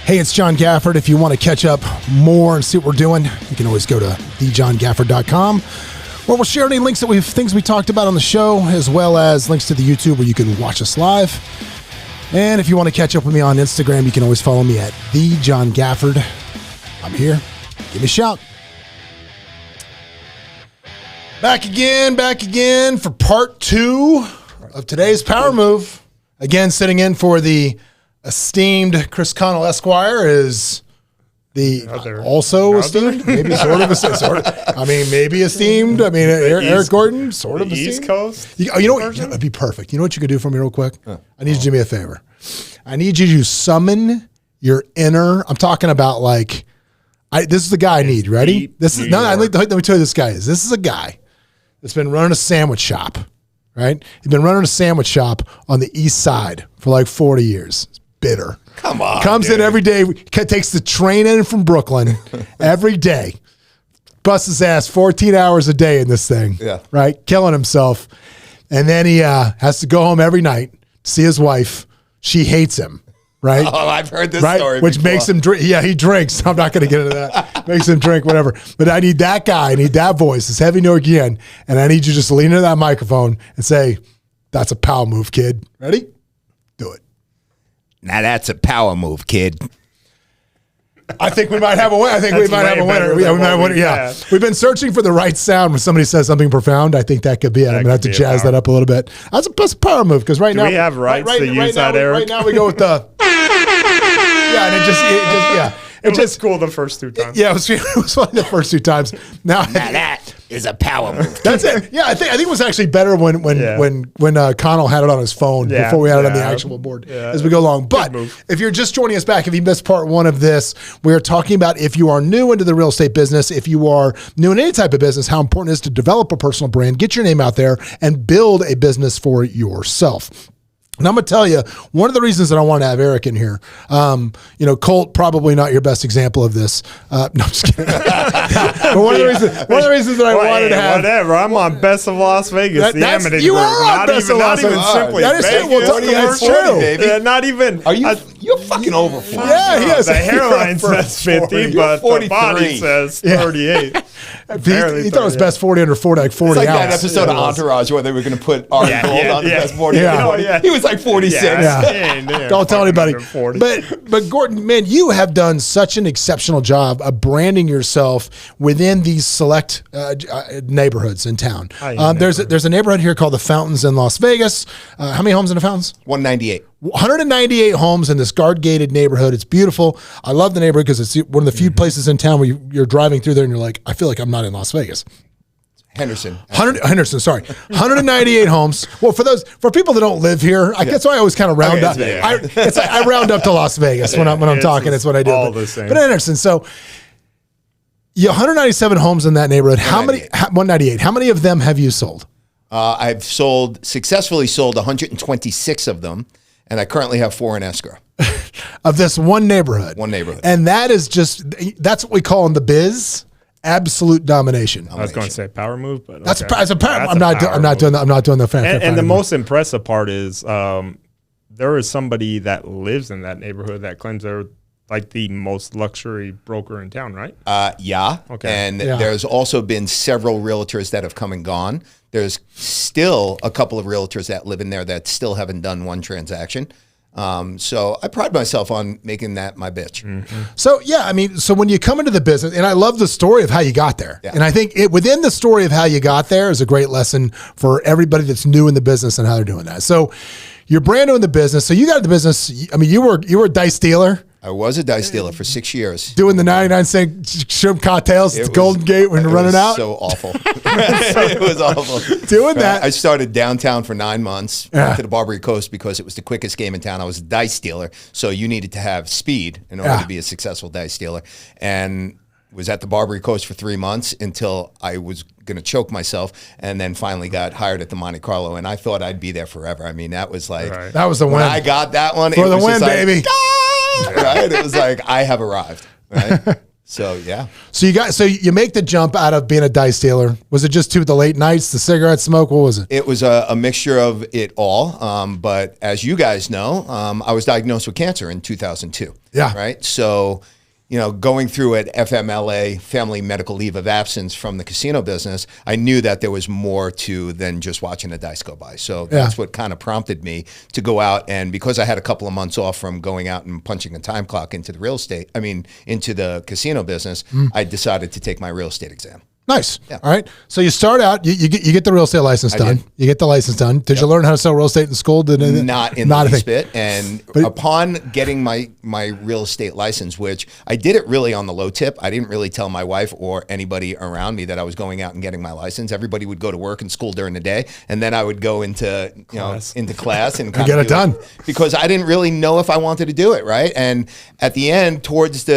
Hey, it's John Gafford. If you want to catch up more and see what we're doing, you can always go to thejohngafford.com, where we'll share any links that things we talked about on the show, as well as links to the YouTube where you can watch us live. And if you want to catch up with me on Instagram, you can always follow me at thejohngafford. I'm here. Give me a shout. Back again for part 2 of today's Power Move. Again, sitting in for the esteemed Chris Connell Esquire is the esteemed, maybe sort of esteemed. Maybe esteemed. Eric Gorton, sort of esteemed. East Coast. You know what? It'd be perfect. You know what you could do for me real quick? I need you to do me a favor. I need you to summon your inner. I'm talking about this is the guy I need. Ready? Let me tell you who this guy is. This is a guy that's been running a sandwich shop. Right? He's been running a sandwich shop on the east side for 40 years. It's bitter. Come on. Comes in every day, takes the train in from Brooklyn every day. Busts his ass 14 hours a day in this thing. Yeah. Right? Killing himself. And then he has to go home every night to see his wife. She hates him. Right? Oh, I've heard this story Which before. makes him drink. Yeah, he drinks. I'm not going to get into that. Makes him drink, whatever. But I need that guy. I need that voice. It's heavy no again. And I need you just to lean into that microphone and say, that's a power move, kid. Ready? Do it. Now that's a power move, kid. I think we might have a winner. Yeah. We've been searching for the right sound when somebody says something profound. I think that could be it. I'm going to have to jazz that up a little bit. That's a power move because right now. Do we have rights to use that, Eric? Right now we go with the. Yeah, and it was cool the first 2 times. It was fun the first 2 times. Now that is a power move. That's it. Yeah, I think it was actually better when Connell had it on his phone before we had it on the actual board as we go along. But if you're just joining us back, if you missed part 1 of this, we are talking about if you are new into the real estate business, if you are new in any type of business, how important it is to develop a personal brand, get your name out there, and build a business for yourself. And I'm going to tell you, one of the reasons that I want to have Eric in here, Colt, probably not your best example of this. No, I'm just kidding. But one of the reasons that I wanted to have. Whatever. I'm on Best of Las Vegas. The Amidan you are on Best of Las Vegas. That's true. Baby. Not even. You're fucking over 40. Yeah, he is. The hairline says 50, but the body says 38. He thought it was best 40 under 40, 40 It's like ounce. that episode of Entourage where they were going to put Art Gold on the best 40. Yeah. He was 46. Don't tell anybody. But Gorton, man, you have done such an exceptional job of branding yourself within these select neighborhoods in town. There's a neighborhood here called the Fountains in Las Vegas. How many homes in the Fountains? 198. 198 homes in this guard-gated neighborhood. It's beautiful. I love the neighborhood because it's one of the few places in town where you're driving through there and you're like, I feel like I'm not in Las Vegas. Henderson, 198 homes. Well, for people that don't live here, I guess I always kind of round up. I round up to Las Vegas when I'm talking. It's what I do. All the same. But Henderson, so 197 homes in that neighborhood. 198. How many of them have you sold? I've successfully sold 126 of them, and I currently have 4 in escrow. Of this one neighborhood. And that's what we call in the biz absolute domination. I was going to say power move, but that's a power. I'm not doing the fan. And the most impressive part is there is somebody that lives in that neighborhood that claims they're like the most luxury broker in town, right? Yeah. Okay. And there's also been several realtors that have come and gone. There's still a couple of realtors that live in there that still haven't done one transaction. So I pride myself on making that my bitch. Mm-hmm. So, so when you come into the business, and I love the story of how you got there. Yeah. And I think within the story of how you got there is a great lesson for everybody that's new in the business and how they're doing that. So you're brand new in the business. So you got the business. You were a dice dealer. I was a dice dealer for 6 years. Doing the 99-cent shrimp cocktails at the Golden Gate when you're running out? So awful. It was awful. Doing that. I started downtown for 9 months, went to the Barbary Coast because it was the quickest game in town. I was a dice dealer, so you needed to have speed in order to be a successful dice dealer. And was at the Barbary Coast for 3 months until I was going to choke myself, and then finally got hired at the Monte Carlo, and I thought I'd be there forever. I mean, that was like... That was the win. When I got that one, For the win, baby. Right? It was like, I have arrived. Right? So, yeah. So you make the jump out of being a dice dealer. Was it just the late nights, the cigarette smoke? What was it? It was a mixture of it all. But as you guys know, I was diagnosed with cancer in 2002. Yeah. Right. So, going through an FMLA, family medical leave of absence from the casino business, I knew that there was more to than just watching the dice go by. So that's what kind of prompted me to go out. And because I had a couple of months off from going out and punching a time clock into into the casino business, I decided to take my real estate exam. Nice. Yeah. All right. So you start out, you get the real estate license done. You get the license done. Did you learn how to sell real estate in school? Not in the least bit. And upon getting my real estate license, which I did it really on the low tip, I didn't really tell my wife or anybody around me that I was going out and getting my license. Everybody would go to work and school during the day, and then I would go into class and get it done because I didn't really know if I wanted to do it. Right. And at the end, towards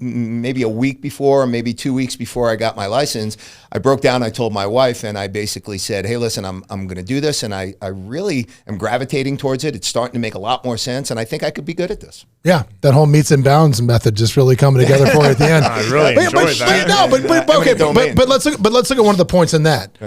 maybe a week before, or maybe 2 weeks before I got my license, I broke down. I told my wife, and I basically said, "Hey, listen, I'm going to do this, and I really am gravitating towards it. It's starting to make a lot more sense, and I think I could be good at this." Yeah, that whole meets and bounds method just really coming together for you at the end. I really enjoyed that. But let's look at one of the points in that.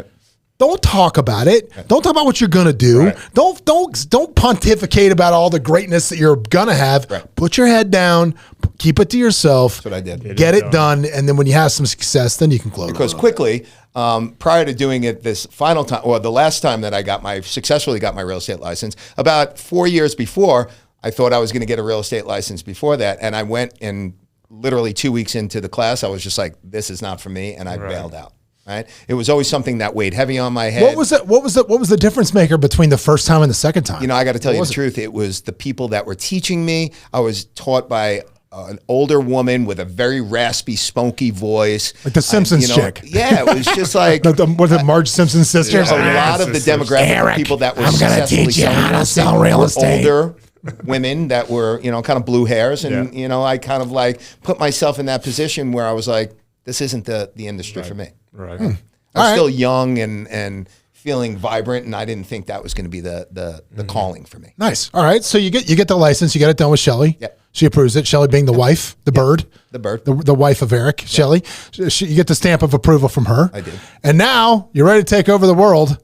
Don't talk about it. Don't talk about what you're gonna do. Right. Don't pontificate about all the greatness that you're gonna have. Right. Put your head down. Keep it to yourself. That's what I did. Get it done, and then when you have some success, then you can close. Because quickly, prior to doing it this final time, or the last time that I successfully got my real estate license, about 4 years before, I thought I was going to get a real estate license before that, and I went and literally 2 weeks into the class, I was just like, "This is not for me," and I bailed out. Right? It was always something that weighed heavy on my head. What was the difference maker between the first time and the second time? I got to tell you the truth. It was the people that were teaching me. I was taught by an older woman with a very raspy, spunky voice. Like the Simpsons chick. Yeah, it was just like... Was it Marge Simpson's sisters? A lot of the demographic of people that were successfully teach you how to sell real estate. Older women that were, kind of blue hairs. And, I kind of like put myself in that position where I was like, this isn't the industry for me. Right. I'm still young and feeling vibrant, and I didn't think that was going to be the calling for me. Nice. All right. So you get the license. You get it done with Shelly. Yep. She approves it. Shelly being the wife, the bird. The bird. The wife of Eric. Yep. Shelly. You get the stamp of approval from her. I did. And now you're ready to take over the world,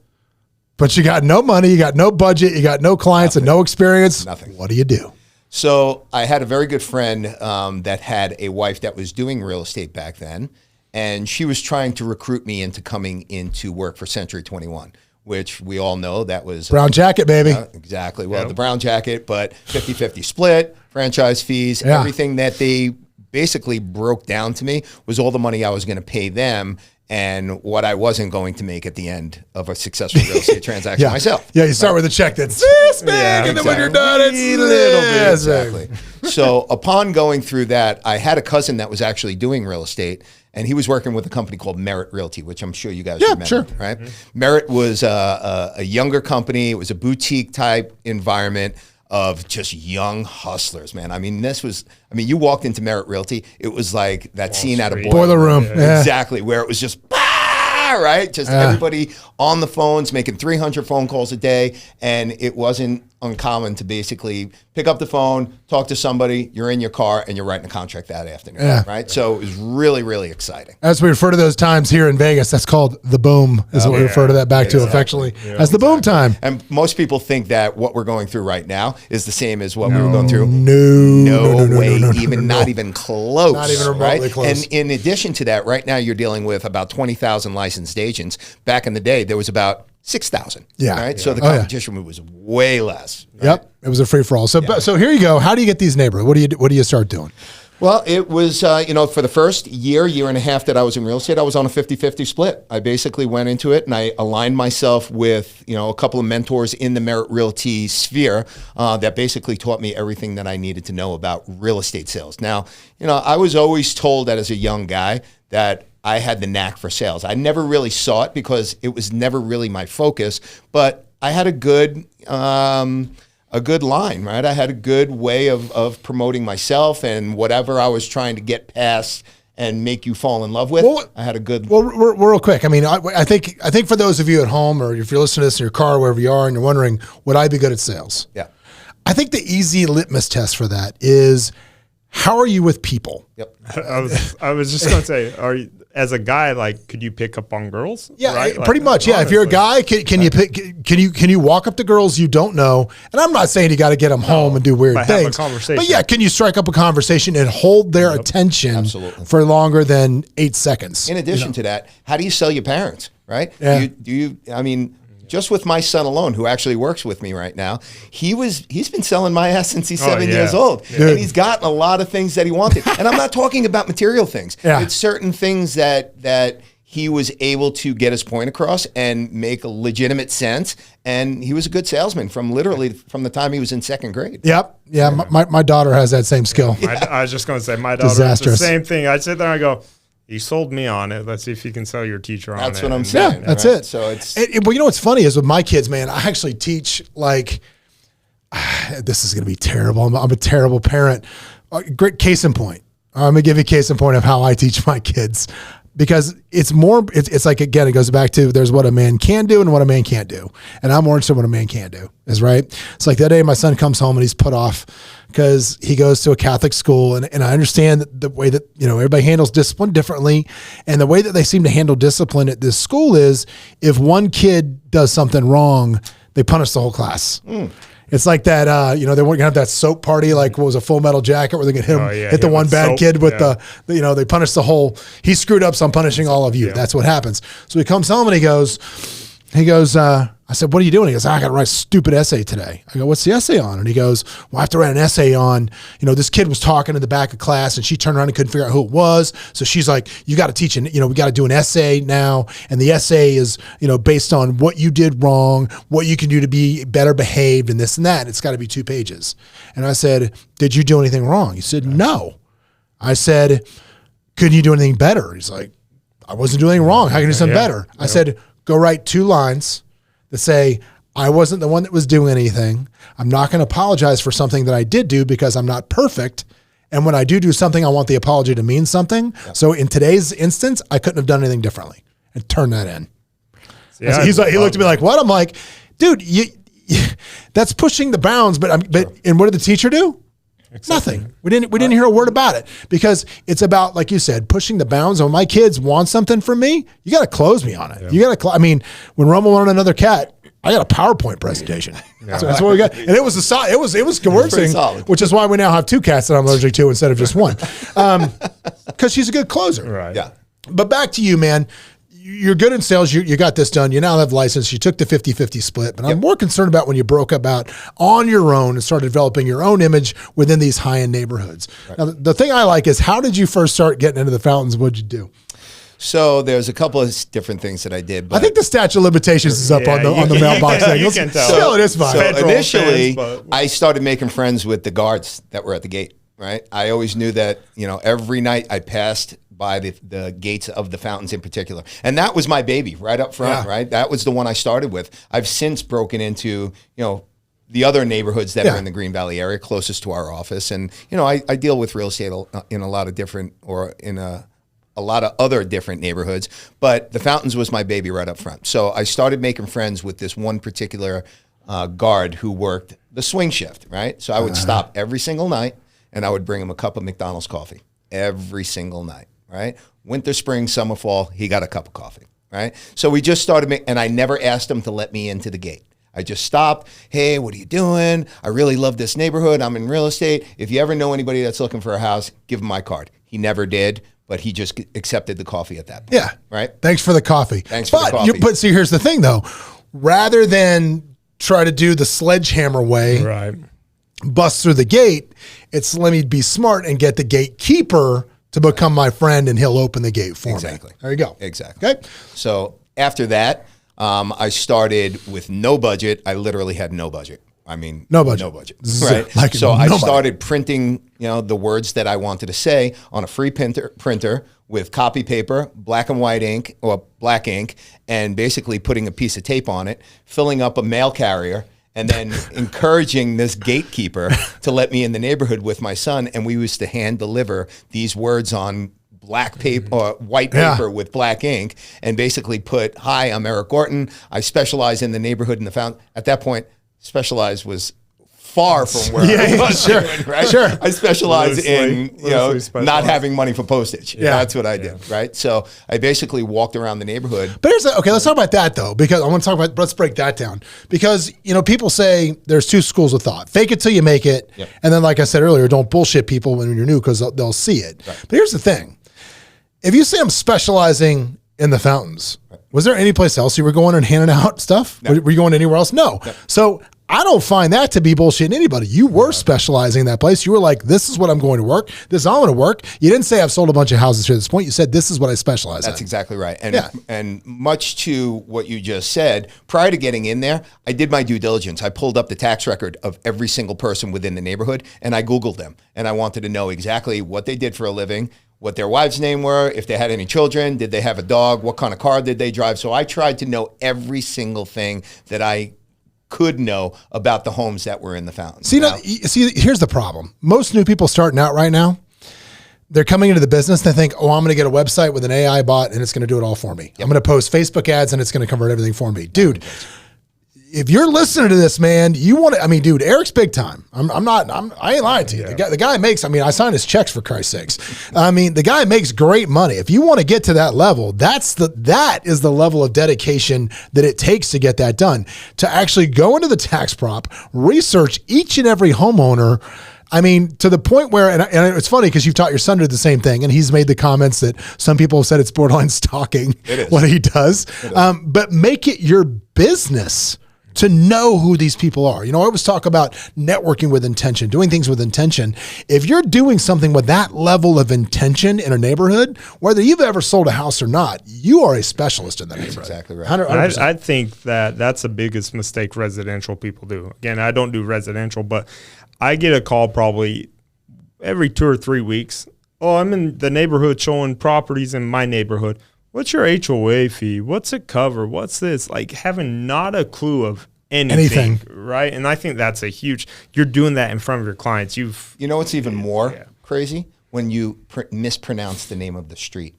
but you got no money, you got no budget, you got no clients, and no experience. Nothing. What do you do? So I had a very good friend that had a wife that was doing real estate back then. And she was trying to recruit me into coming into work for Century 21, which we all know that was... Brown jacket, baby. Exactly. Well, the brown jacket, but 50-50 split, franchise fees, everything that they basically broke down to me was all the money I was going to pay them and what I wasn't going to make at the end of a successful real estate transaction myself. Yeah, you start with a check that's this big, and then when you're done, it's a little bit. Exactly. So upon going through that, I had a cousin that was actually doing real estate, and he was working with a company called Merit Realty, which I'm sure you guys remember, right? Mm-hmm. Merit was a younger company. It was a boutique type environment of just young hustlers, man. I mean, you walked into Merit Realty, it was like that scene out of Boiler Room. Yeah. Exactly, where it was just, right? Just everybody on the phones, making 300 phone calls a day, and it wasn't uncommon to basically pick up the phone, talk to somebody, you're in your car, and you're writing a contract that afternoon, right? So it was really, really exciting. As we refer to those times here in Vegas, that's called the boom, is what we refer to that back to affectionately as the boom time. And most people think that what we're going through right now is the same as what we were going through. No way, not even close. Not even remotely close. And in addition to that, right now you're dealing with about 20,000 licensed agents. Back in the day, there was about 6,000. Yeah. Right. So the competition was way less. Right? Yep. It was a free for all. So here you go. How do you get these neighborhoods? What do you start doing? Well, it was, for the first year and a half that I was in real estate, I was on a 50-50 split. I basically went into it and I aligned myself with, a couple of mentors in the Merit Realty sphere that basically taught me everything that I needed to know about real estate sales. Now, I was always told that as a young guy that I had the knack for sales. I never really saw it because it was never really my focus, but I had a good line, right? I had a good way of promoting myself and whatever I was trying to get past and make you fall in love with. I had a good... Well, real quick. I mean, I think for those of you at home, or if you're listening to this in your car, wherever you are, and you're wondering, would I be good at sales? Yeah. I think the easy litmus test for that is, how are you with people? Yep. I was just going to say, are you, as a guy, like, could you pick up on girls? Yeah, right? pretty much. Yeah, if you're a guy, can you walk up to girls you don't know? And I'm not saying you got to get them home and do weird things. Have a conversation. But yeah, can you strike up a conversation and hold their attention for longer than 8 seconds? In addition to that, how do you sell your parents? Right? Yeah. Do you? I mean, just with my son alone, who actually works with me right now, he's been selling my ass since he's 7 years old. Yeah. And he's gotten a lot of things that he wanted. And I'm not talking about material things. Yeah. It's certain things that he was able to get his point across and make a legitimate sense. And he was a good salesman from the time he was in second grade. Yep. Yeah. My daughter has that same skill. I was just going to say, my daughter does the same thing. I sit there and I go, you sold me on it. Let's see if you can sell your teacher on it. That's what I'm saying. Yeah, that's it. So well, you know what's funny is with my kids, man, I actually teach like, this is going to be terrible. I'm a terrible parent. Great case in point. I'm going to give you a case in point of how I teach my kids, because it's like, again, it goes back to there's what a man can do and what a man can't do. And I'm more interested in what a man can do, is right. It's like that day my son comes home and he's put off because he goes to a Catholic school, and I understand that the way that, everybody handles discipline differently. And the way that they seem to handle discipline at this school is if one kid does something wrong, they punish the whole class. It's like that, they weren't going to have that soap party, like what was a Full Metal Jacket, where they could hit the one bad kid with they punish the whole, he screwed up, so I'm punishing all of you. Yeah. That's what happens. So he comes home and he goes, I said, what are you doing? He goes, I got to write a stupid essay today. I go, what's the essay on? And he goes, well, I have to write an essay on, this kid was talking in the back of class and she turned around and couldn't figure out who it was. So she's like, you got to teach, we got to do an essay now. And the essay is, based on what you did wrong, what you can do to be better behaved and this and that. And it's got to be 2 pages. And I said, did you do anything wrong? He said, no. I said, couldn't you do anything better? He's like, I wasn't doing anything wrong. How can you do something better? I said, go write 2 lines that say, I wasn't the one that was doing anything. I'm not going to apologize for something that I did do because I'm not perfect. And when I do something, I want the apology to mean something. Yeah. So in today's instance, I couldn't have done anything differently, and turn that in. Yeah, he looked at me like, what? I'm like, dude, that's pushing the bounds. But and what did the teacher do? Nothing. We didn't hear a word about it, because it's about, like you said, pushing the bounds. When my kids want something from me, you got to close me on it. Yeah. You got to. When Roma wanted another cat, I got a PowerPoint presentation. Yeah. So that's what we got, and it was convincing, which is why we now have 2 cats that I'm allergic to instead of just one, because she's a good closer. Right. Yeah. But back to you, man. You're good in sales. You got this done. You now have license. You took the 50-50 split. But I'm more concerned about when you broke up out on your own and started developing your own image within these high-end neighborhoods. Right. Now, the thing I like is, how did you first start getting into the fountains? What did you do? So there's a couple of different things that I did. But I think the statute of limitations is up on the mailbox thing. You can tell. Still, it is fine. So initially, I started making friends with the guards that were at the gate. Right. I always knew that, every night I passed by the gates of the fountains in particular. And that was my baby right up front, right? That was the one I started with. I've since broken into, the other neighborhoods that are in the Green Valley area closest to our office. And, I deal with real estate in a lot of different, or in a lot of other different neighborhoods. But the fountains was my baby right up front. So I started making friends with this one particular guard who worked the swing shift, right? So I would stop every single night and I would bring him a cup of McDonald's coffee every single night. Right? Winter, spring, summer, fall, he got a cup of coffee, right? So we just started, and I never asked him to let me into the gate. I just stopped. Hey, what are you doing? I really love this neighborhood. I'm in real estate. If you ever know anybody that's looking for a house, give him my card. He never did, but he just accepted the coffee at that point. Yeah. Right? Thanks for the coffee. Thanks for the coffee. But see, here's the thing though. Rather than try to do the sledgehammer way, right, bust through the gate, it's let me be smart and get the gatekeeper to become my friend, and he'll open the gate for me. There you go. Exactly. Okay. So after that, I started with no budget. I literally had no budget. No budget. Right. Like so I started printing, the words that I wanted to say on a free printer with copy paper, black and white ink or black ink, and basically putting a piece of tape on it, filling up a mail carrier, and then encouraging this gatekeeper to let me in the neighborhood with my son. And we used to hand deliver these words on black paper or white paper with black ink, and basically put, hi, I'm Eric Gorton. I specialize in the neighborhood in the fountain. At that point, specialize was far from where I was sure, doing, right? Sure. I specialize in not having money for postage. Yeah. That's what I did, right? So I basically walked around the neighborhood. But okay, let's talk about that though, because I want to talk about, let's break that down. Because, people say there's two schools of thought. Fake it till you make it. Yep. And then, like I said earlier, don't bullshit people when you're new because they'll see it. Right. But here's the thing. If you say I'm specializing in the fountains, was there any place else you were going and handing out stuff? No. Were you going anywhere else? No. So I don't find that to be bullshitting anybody. You were specializing in that place. You were like, this is what I'm going to work. This is how I'm going to work. You didn't say I've sold a bunch of houses here at this point. You said this is what I specialize in. That's exactly right. And much to what you just said, prior to getting in there, I did my due diligence. I pulled up the tax record of every single person within the neighborhood, and I Googled them. And I wanted to know exactly what they did for a living, what their wives' name were, if they had any children, did they have a dog, what kind of car did they drive. So I tried to know every single thing that I could know about the homes that were in the fountain. See, here's the problem. Most new people starting out right now, they're coming into the business. They think, I'm going to get a website with an AI bot and it's going to do it all for me. Yep. I'm going to post Facebook ads and it's going to convert everything for me. Dude, if you're listening to this, man, you want to, dude, Eric's big time. I ain't lying to you. Yeah. The guy makes, I signed his checks for Christ's sakes. The guy makes great money. If you want to get to that level, that is the level of dedication that it takes to get that done. To actually go into the tax prop, research each and every homeowner. To the point where, and it's funny because you've taught your son to do the same thing, and he's made the comments that some people have said it's borderline stalking what he does. But make it your business to know who these people are. I always talk about networking with intention, doing things with intention. If you're doing something with that level of intention in a neighborhood, whether you've ever sold a house or not, you are a specialist in that neighborhood. Exactly right. I think that's the biggest mistake residential people do. Again, I don't do residential, but I get a call probably every 2 or 3 weeks. I'm in the neighborhood showing properties in my neighborhood. What's your HOA fee? What's it cover? What's this? Like having not a clue of anything, right? And I think that's a huge, you're doing that in front of your clients. You know what's even more crazy? When you mispronounce the name of the street.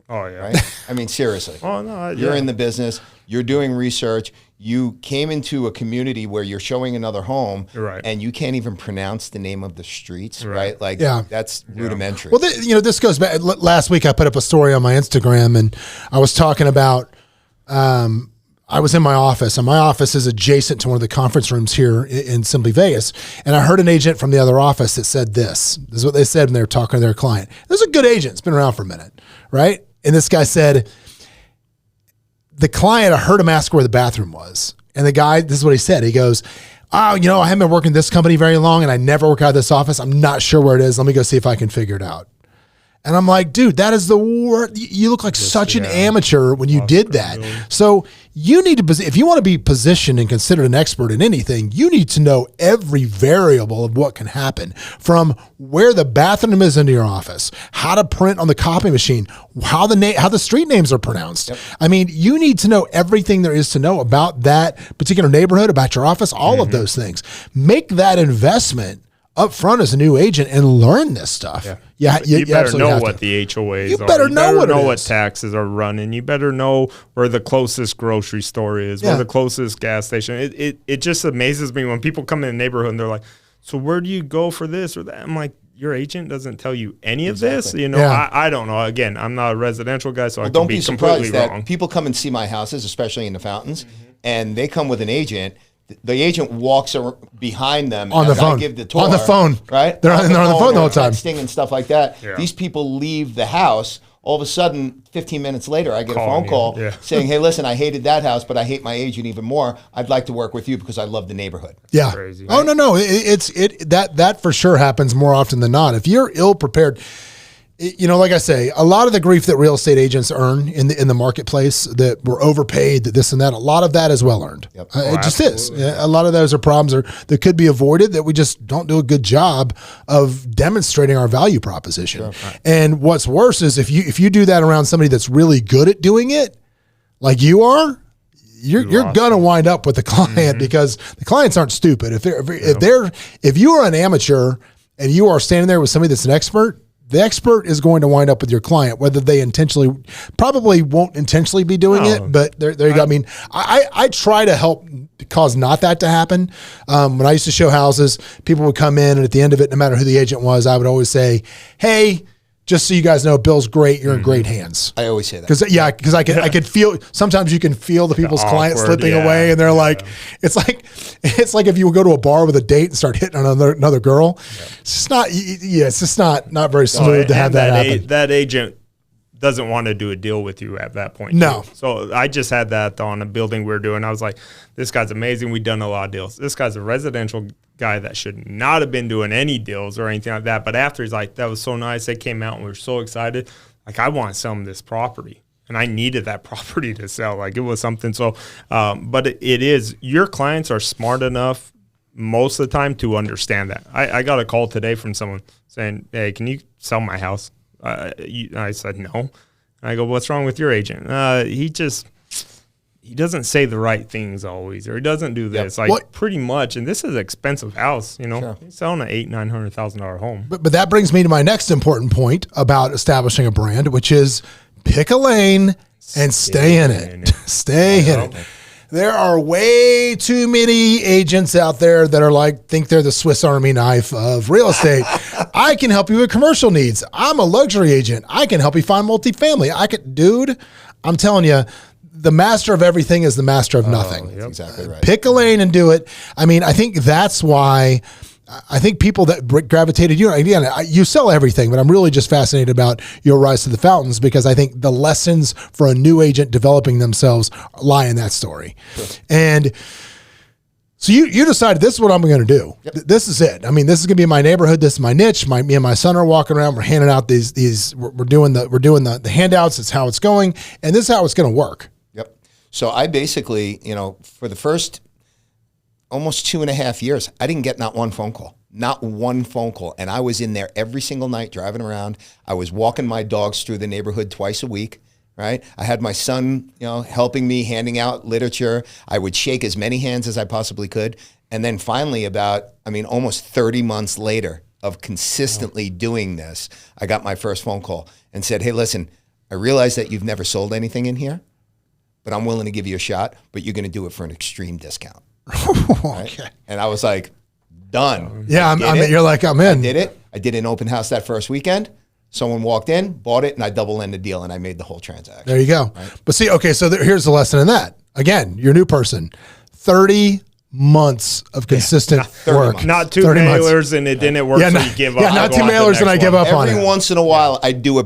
Oh, yeah. Right? Seriously. Oh, no. You're in the business. You're doing research. You came into a community where you're showing another home, and you can't even pronounce the name of the streets, right? That's rudimentary. Well, this goes back. Last week I put up a story on my Instagram, and I was talking about I was in my office, and my office is adjacent to one of the conference rooms here in Simply Vegas, and I heard an agent from the other office that said this. This is what they said when they were talking to their client. This is a good agent. It's been around for a minute, right? And this guy said, the client, I heard him ask where the bathroom was. And the guy, this is what he said. He goes, I haven't been working this company very long and I never work out of this office. I'm not sure where it is. Let me go see if I can figure it out. And I'm like, dude, that is the worst. You look like such an amateur when you did that. So you need to, if you want to be positioned and considered an expert in anything, you need to know every variable of what can happen, from where the bathroom is into your office, how to print on the copy machine, how the street names are pronounced. Yep. You need to know everything there is to know about that particular neighborhood, about your office, all of those things. Make that investment up front as a new agent and learn this stuff. You better know what the HOAs are. You better know what taxes are running. You better know where the closest grocery store is, where the closest gas station. It just amazes me when people come in the neighborhood and they're like, so where do you go for this or that? I'm like, your agent doesn't tell you any of this. I don't know. Again, I'm not a residential guy, so I can be completely wrong. People come and see my houses, especially in the fountains, and they come with an agent. The agent walks behind them on the phone. I give the tour, on the phone, right? They're on the phone the whole time, texting and stuff like that. Yeah. These people leave the house. All of a sudden, 15 minutes later, I get a phone call saying, "Hey, listen, I hated that house, but I hate my agent even more. I'd like to work with you because I love the neighborhood." Yeah. Crazy, right? Oh no, that for sure happens more often than not. If you're ill prepared. Like I say, a lot of the grief that real estate agents earn in the marketplace, that we're overpaid, that this and that, a lot of that is well earned. Yep. It just is. A lot of those are problems that could be avoided, that we just don't do a good job of demonstrating our value proposition. Sure. Right. And what's worse is if you do that around somebody that's really good at doing it, like you are, you're gonna wind up with the client because the clients aren't stupid. If you are an amateur and you are standing there with somebody that's an expert, the expert is going to wind up with your client, whether they probably won't intentionally be doing it, but there you go. I mean, I try to help cause not that to happen. When I used to show houses, people would come in, and at the end of it, no matter who the agent was, I would always say, hey, just so you guys know, Bill's great. You're in great hands. I always say that. Because I could feel, sometimes you can feel the people's client slipping away, and they're like, it's like if you would go to a bar with a date and start hitting on another girl. Yeah. It's just not very smooth to have that happen. That agent doesn't want to do a deal with you at that point. No. Too. So I just had that on a building we were doing. I was like, this guy's amazing. We've done a lot of deals. This guy's a residential guy that should not have been doing any deals or anything like that. But after, he's like, that was so nice. They came out and we were so excited. Like, I want to sell them this property. And I needed that property to sell. Like, it was something. So, but it is, your clients are smart enough most of the time to understand that. I got a call today from someone saying, hey, can you sell my house? I said, no. And I go, what's wrong with your agent? He doesn't say the right things always, or he doesn't do this. Yep. Like, pretty much, and this is an expensive house, you know. Sure. He's selling an $800,000-$900,000 home. But that brings me to my next important point about establishing a brand, which is pick a lane and stay in it. Stay in it. There are way too many agents out there that think they're the Swiss Army knife of real estate. I can help you with commercial needs. I'm a luxury agent. I can help you find multifamily. Dude, I'm telling you, the master of everything is the master of nothing. That's exactly right. Pick a lane and do it. I mean, I think that's why I think people that gravitated you, again, you sell everything, but I'm really just fascinated about your rise to the fountains, because I think the lessons for a new agent developing themselves lie in that story. Sure. And so you decided, this is what I'm going to do. Yep. This is it. I mean, this is going to be my neighborhood. This is my niche. Me and my son are walking around. We're handing out we're doing the handouts. It's how it's going. And this is how it's going to work. Yep. So I basically, for the first almost 2.5 years, I didn't get not one phone call. And I was in there every single night driving around. I was walking my dogs through the neighborhood twice a week, right? I had my son, helping me, handing out literature. I would shake as many hands as I possibly could. And then finally, almost 30 months later of consistently doing this, I got my first phone call and said, hey, listen, I realize that you've never sold anything in here, but I'm willing to give you a shot, but you're going to do it for an extreme discount. Right? Okay. And I was like, done. Yeah, you're like, I'm in. I did it. I did an open house that first weekend. Someone walked in, bought it, and I double-ended the deal, and I made the whole transaction. There you go. Right? But see, okay, so here's the lesson in that. Again, you're a new person. 30 months of consistent work. Not 2 mailers and it didn't work, so you give up. Yeah, not 2 mailers and I give up on it. Every once in a while, I do a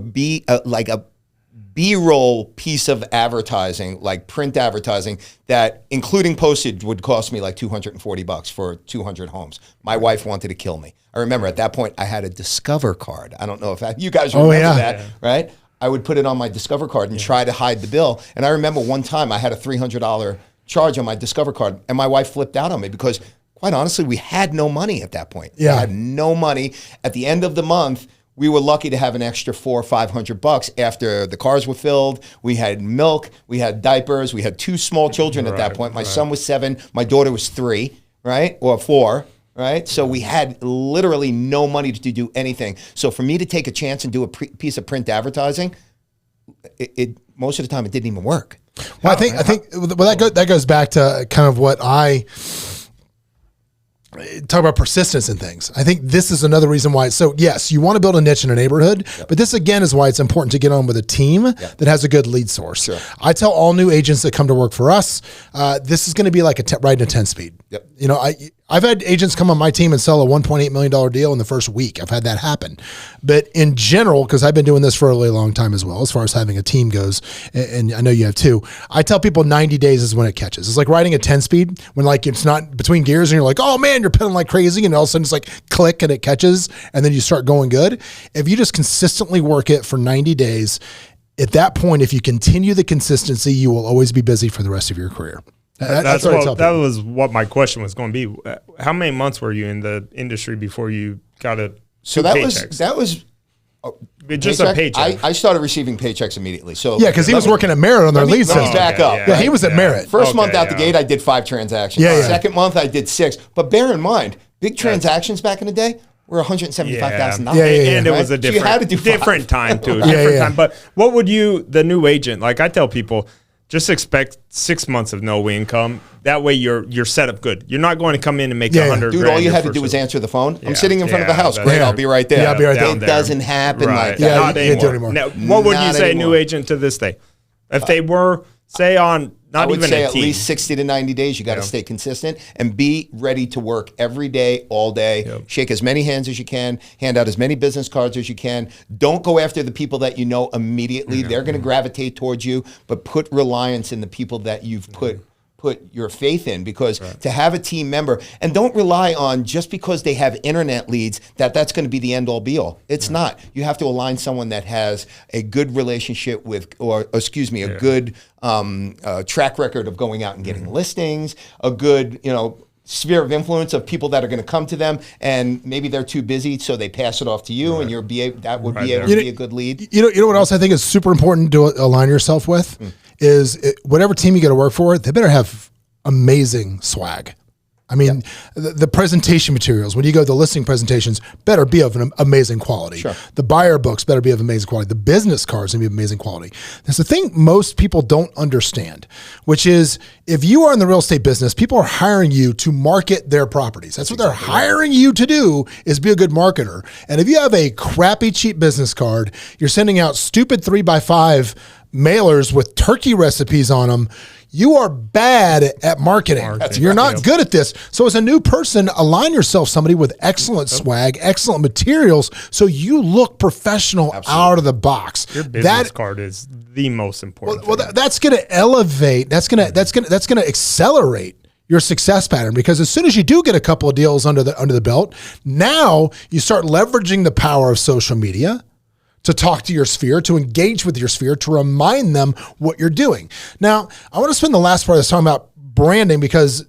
B-roll piece of advertising, like print advertising, that including postage would cost me like $240 for 200 homes. My wife wanted to kill me. I remember at that point I had a Discover card. I don't know if you guys remember that, right? I would put it on my Discover card and try to hide the bill. And I remember one time I had a $300 charge on my Discover card, and my wife flipped out on me because, quite honestly, we had no money at that point. Yeah. We had no money. At the end of the month, we were lucky to have an extra $400 or $500 after the cars were filled. We had milk, we had diapers, we had 2 small children at that point. My son was 7, my daughter was 3, right? Or 4, right? So we had literally no money to do anything. So for me to take a chance and do a piece of print advertising, it most of the time it didn't even work. Well, I think that goes back to kind of what I talk about, persistence and things. I think this is another reason why. So yes, you want to build a niche in a neighborhood, but this again is why it's important to get on with a team that has a good lead source. Sure. I tell all new agents that come to work for us, this is going to be like riding a 10-speed. Yep. I've had agents come on my team and sell a $1.8 million deal in the first week. I've had that happen. But in general, because I've been doing this for a really long time as well, as far as having a team goes, and I know you have too, I tell people 90 days is when it catches. It's like riding a 10-speed when it's not between gears and you're like, oh man, you're pedaling like crazy, and all of a sudden it's like click and it catches, and then you start going good. If you just consistently work it for 90 days, at that point, if you continue the consistency, you will always be busy for the rest of your career. That was what my question was going to be. How many months were you in the industry before you got a paychecks? that was just a paycheck. I started receiving paychecks immediately. So because he was working at Merit on their lead system. Back up. Yeah, he was at Merit. First month out the gate, I did 5 transactions. Second month, I did 6. But bear in mind, big transactions back in the day were $175,000. Yeah. And it was a different time too. Time. But what would the new agent, like I tell people, just expect 6 months of no income. That way you're set up good. You're not going to come in and make $100. Dude, all you had to do was answer the phone. I'm sitting in front of the house. Great, I'll be right there. Yeah, I'll be right there. It doesn't happen like that. Not anymore. Now, what would you say, new agent to this day? If they were, say, on not even a team. I would say at least 60 to 90 days, you got to stay consistent and be ready to work every day, all day. Yep. Shake as many hands as you can. Hand out as many business cards as you can. Don't go after the people that you know immediately. They're going to gravitate towards you, but put reliance in the people that you've put your faith in, because to have a team member, and don't rely on just because they have internet leads that's going to be the end all be all. It's not. You have to align someone that has a good relationship with, a good track record of going out and getting listings, a good, sphere of influence of people that are going to come to them, and maybe they're too busy, so they pass it off to you, and that would be able to be a good lead. You know what else I think is super important to align yourself with is whatever team you got to work for, they better have amazing swag. I mean, the presentation materials, when you go to the listing presentations, better be of an amazing quality. Sure. The buyer books better be of amazing quality. The business cards better be of amazing quality. That's the thing most people don't understand, which is if you are in the real estate business, people are hiring you to market their properties. That's what they're hiring you to do, is be a good marketer. And if you have a crappy, cheap business card, you're sending out stupid 3x5 mailers with turkey recipes on them, you are bad at marketing. You're not good at this. So as a new person, align yourself somebody with excellent swag, excellent materials, so you look professional out of the box. Your business card is the most important. Well, that's going to elevate. That's going to accelerate your success pattern, because as soon as you do get a couple of deals under the belt, now you start leveraging the power of social media to talk to your sphere, to engage with your sphere, to remind them what you're doing. Now, I want to spend the last part of this talking about branding, because,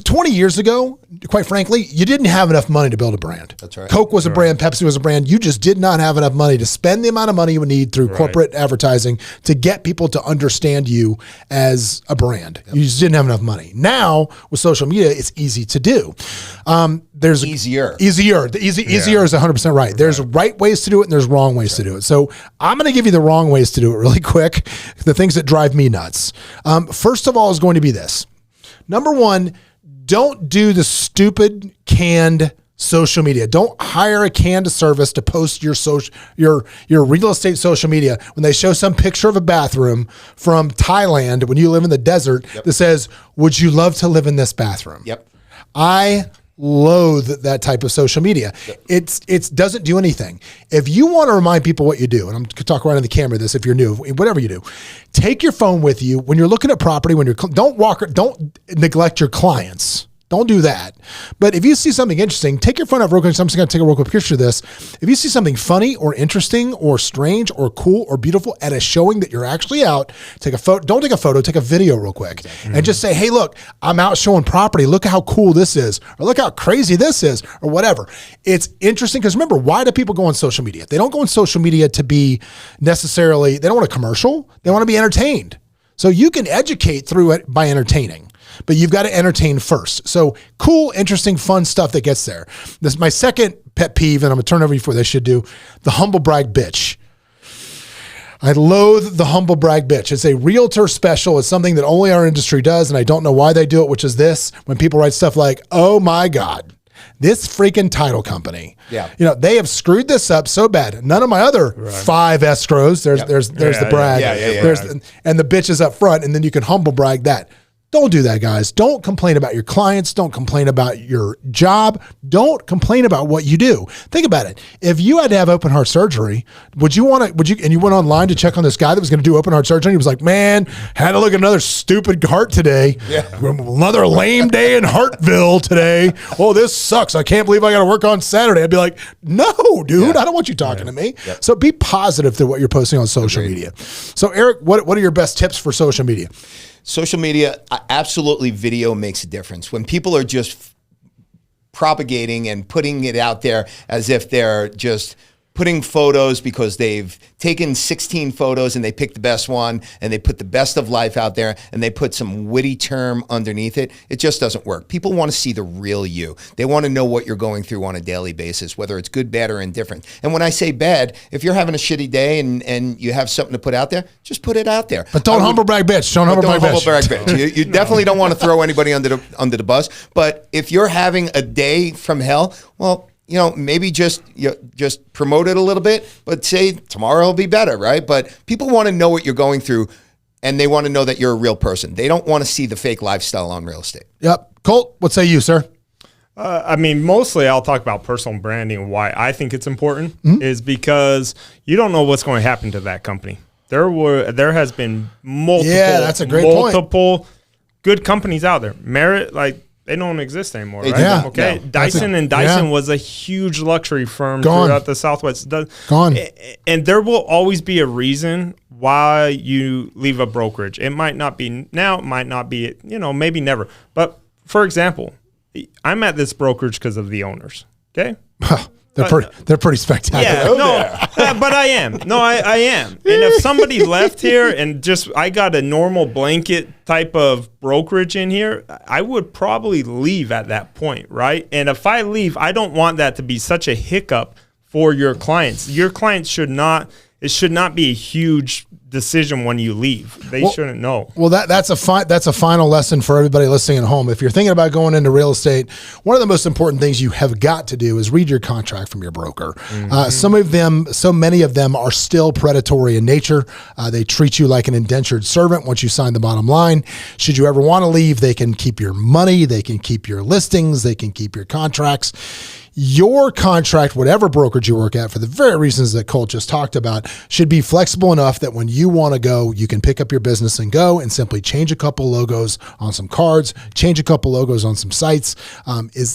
20 years ago, quite frankly, you didn't have enough money to build a brand. That's right. Coke was a brand, Pepsi was a brand. You just did not have enough money to spend the amount of money you would need through corporate advertising to get people to understand you as a brand. Yep. You just didn't have enough money. Now, with social media, it's easy to do. There's easier. The easier is 100% right. There's right ways to do it, and there's wrong ways to do it. So I'm going to give you the wrong ways to do it really quick, the things that drive me nuts. First of all is going to be this. Number one, don't do the stupid canned social media. Don't hire a canned service to post your real estate social media when they show some picture of a bathroom from Thailand when you live in the desert that says, "Would you love to live in this bathroom?" Yep. I loathe that type of social media. It doesn't do anything. If you want to remind people what you do, and I'm going to talk right on the camera this if you're new, whatever you do, take your phone with you when you're looking at property, don't neglect your clients. Don't do that. But if you see something interesting, take your phone out real quick. I'm just going to take a real quick picture of this. If you see something funny or interesting or strange or cool or beautiful at a showing that you're actually out, take a photo. Don't take a photo, take a video real quick. Exactly. And just say, hey, look, I'm out showing property. Look how cool this is. Or look how crazy this is, or whatever. It's interesting because remember, why do people go on social media? They don't go on social media to be necessarily, they don't want a commercial. They want to be entertained. So you can educate through it by entertaining, but you've got to entertain first. So cool, interesting, fun stuff that gets there. This is my second pet peeve, and I'm going to turn over before they should do, the humble brag bitch. I loathe the humble brag bitch. It's a realtor special. It's something that only our industry does, and I don't know why they do it, which is this, when people write stuff like, oh my God, this freaking title company. Yeah. They have screwed this up so bad. None of my other 5 escrows, there's the brag. And the bitch is up front, and then you can humble brag that. Don't do that, guys. Don't complain about your clients. Don't complain about your job. Don't complain about what you do. Think about it. If you had to have open heart surgery, and you went online to check on this guy that was going to do open heart surgery, and he was like, man, had to look at another stupid heart today. Yeah. Another lame day in Hartville today. Oh, this sucks. I can't believe I got to work on Saturday. I'd be like, no, dude, I don't want you talking to me. Yep. So be positive to what you're posting on social media. So Eric, what are your best tips for social media? Social media, absolutely, video makes a difference. When people are just propagating and putting it out there as if they're just putting photos because they've taken 16 photos and they pick the best one and they put the best of life out there and they put some witty term underneath it. It just doesn't work. People want to see the real you. They want to know what you're going through on a daily basis, whether it's good, bad, or indifferent. And when I say bad, if you're having a shitty day and you have something to put out there, just put it out there. But don't humble brag bitch. Don't humble brag bitch. You definitely don't want to throw anybody under the bus. But if you're having a day from hell, well, maybe just promote it a little bit, but say tomorrow will be better, right? But people want to know what you're going through, and they want to know that you're a real person. They don't want to see the fake lifestyle on real estate. Yep. Colt, what say you, sir? Mostly I'll talk about personal branding. Why I think it's important is because you don't know what's going to happen to that company. There has been multiple, that's a great point. Good companies out there. Merit, they don't exist anymore, right? Yeah. Okay. No. Dyson was a huge luxury firm throughout the Southwest. Gone. And there will always be a reason why you leave a brokerage. It might not be now, it might not be, maybe never. But for example, I'm at this brokerage because of the owners. Okay. They're pretty spectacular. Yeah, but I am. No, I am. And if somebody left here and I got a normal blanket type of brokerage in here, I would probably leave at that point, right? And if I leave, I don't want that to be such a hiccup for your clients. Your clients should not be a huge decision when you leave. They shouldn't know. Well, that's a final lesson for everybody listening at home. If you're thinking about going into real estate, one of the most important things you have got to do is read your contract from your broker. So many of them are still predatory in nature. They treat you like an indentured servant once you sign the bottom line. Should you ever want to leave, they can keep your money, they can keep your listings, they can keep your contracts. Your contract, whatever brokerage you work at, for the very reasons that Colt just talked about, should be flexible enough that when you want to go, you can pick up your business and go and simply change a couple logos on some cards, change a couple logos on some sites.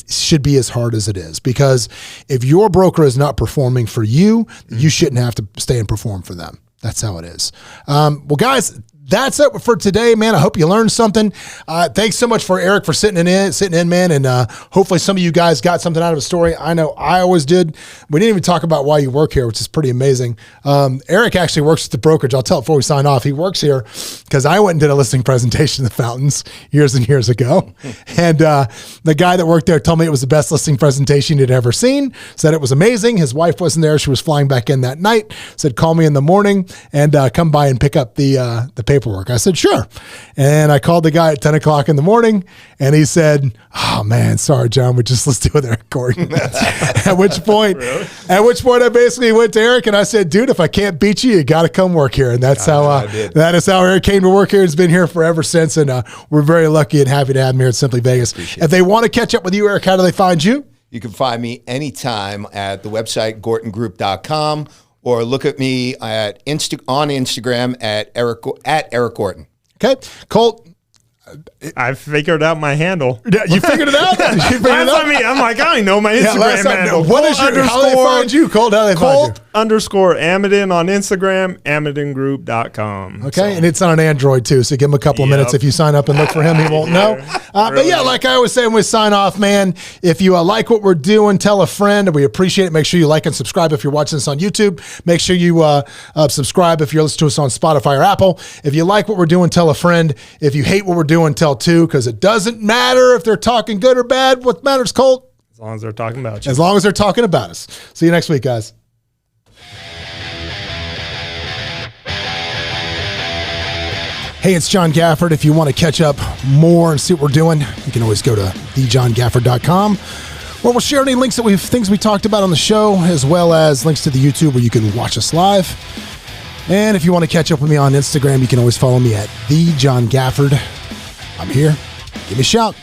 Should be as hard as it is. Because if your broker is not performing for you, you shouldn't have to stay and perform for them. That's how it is. Well, guys, that's it for today, man. I hope you learned something. Thanks so much for Eric for sitting in, man. And hopefully some of you guys got something out of a story. I know I always did. We didn't even talk about why you work here, which is pretty amazing. Eric actually works at the brokerage. I'll tell it before we sign off. He works here because I went and did a listing presentation in the Fountains years and years ago. And the guy that worked there told me it was the best listing presentation he'd ever seen, said it was amazing. His wife wasn't there. She was flying back in that night, said, call me in the morning and come by and pick up the paperwork. I said, sure. And I called the guy at 10 o'clock in the morning and he said, oh man, sorry, John, we just listed with Eric Gorton. At which point I basically went to Eric and I said, dude, if I can't beat you got to come work here. And that's that is how Eric came to work here. He's been here forever since. And we're very lucky and happy to have him here at Simply Vegas. If they want to catch up with you, Eric, how do they find you? You can find me anytime at the website, GortonGroup.com. Or look at me on Instagram at Eric Gorton. Okay. Colt. I figured out my handle. Yeah, you figured it out? I'm like, I don't know my Instagram handle. What is your, how do they find you, Colt? How do they find you? _Amidan on Instagram, AmidanGroup.com. Okay, and it's on an Android too, so give him a couple of minutes. If you sign up and look for him, he won't know. But yeah, like I always say when we sign off, man, if you like what we're doing, tell a friend, and we appreciate it. Make sure you like and subscribe if you're watching this on YouTube. Make sure you subscribe if you're listening to us on Spotify or Apple. If you like what we're doing, tell a friend. If you hate what we're doing, tell two, because it doesn't matter if they're talking good or bad. What matters, Colt? As long as they're talking about you. As long as they're talking about us. See you next week, guys. Hey, it's John Gafford. If you want to catch up more and see what we're doing, you can always go to thejohngafford.com, where we'll share any links things we talked about on the show, as well as links to the YouTube where you can watch us live. And if you want to catch up with me on Instagram, you can always follow me at thejohngafford. I'm here. Give me a shout.